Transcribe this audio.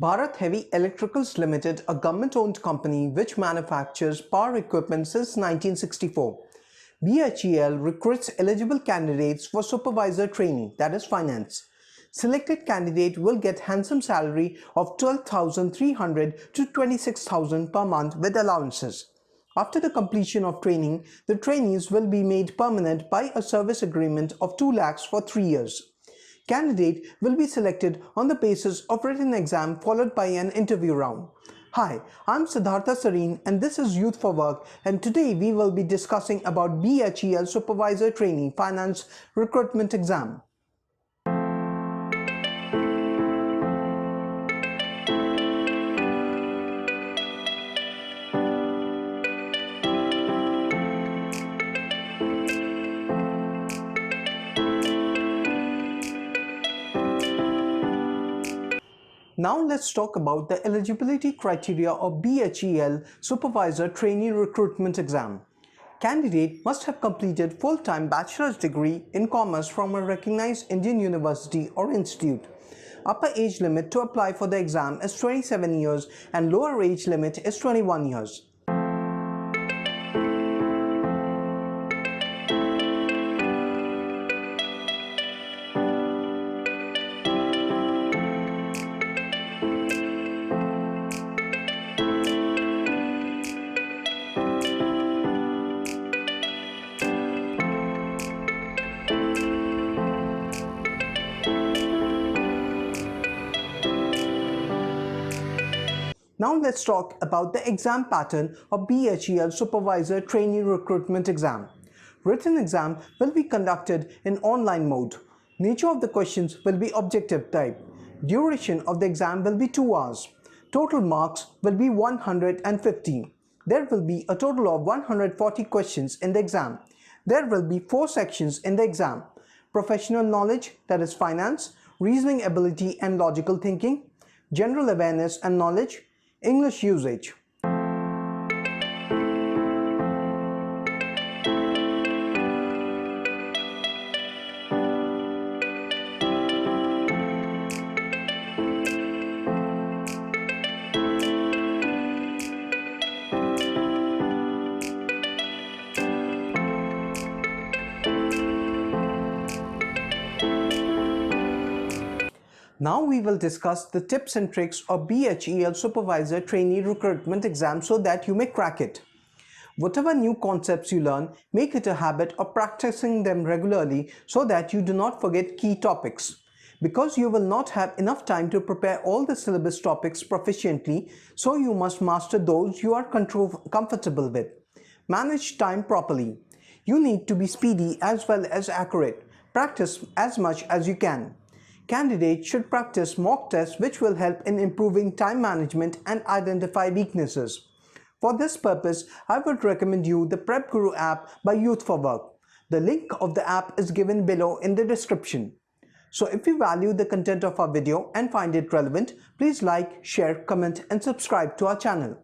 Bharat Heavy Electricals Limited, a government-owned company which manufactures power equipment since 1964. BHEL recruits eligible candidates for supervisor training, that is finance. Selected candidate will get handsome salary of 12,300 to 26,000 per month with allowances. After the completion of training, the trainees will be made permanent by a service agreement of 2 lakhs for 3 years. Candidate will be selected on the basis of written exam followed by an interview round. Hi, I'm Siddhartha Sareen and this is Youth for Work, and today we will be discussing about BHEL Supervisor Trainee Finance Recruitment Exam. Now let's talk about the eligibility criteria of BHEL Supervisor Trainee Recruitment Exam. Candidate must have completed full-time bachelor's degree in commerce from a recognized Indian university or institute. Upper age limit to apply for the exam is 27 years and lower age limit is 21 years. Now let's talk about the exam pattern of BHEL Supervisor Trainee Recruitment Exam. Written exam will be conducted in online mode. Nature of the questions will be objective type. Duration of the exam will be 2 hours. Total marks will be 150. There will be a total of 140 questions in the exam. There will be 4 sections in the exam: professional knowledge, that is finance, reasoning ability and logical thinking, general awareness and knowledge, English usage. Now we will discuss the tips and tricks of BHEL Supervisor Trainee Recruitment Exam so that you may crack it. Whatever new concepts you learn, make it a habit of practicing them regularly so that you do not forget key topics. Because you will not have enough time to prepare all the syllabus topics proficiently, so you must master those you are comfortable with. Manage time properly. You need to be speedy as well as accurate. Practice as much as you can. Candidates should practice mock tests which will help in improving time management and identify weaknesses. For this purpose, I would recommend you the Prep Guru app by Youth for Work. The link of the app is given below in the description. So if you value the content of our video and find it relevant, please like, share, comment and subscribe to our channel.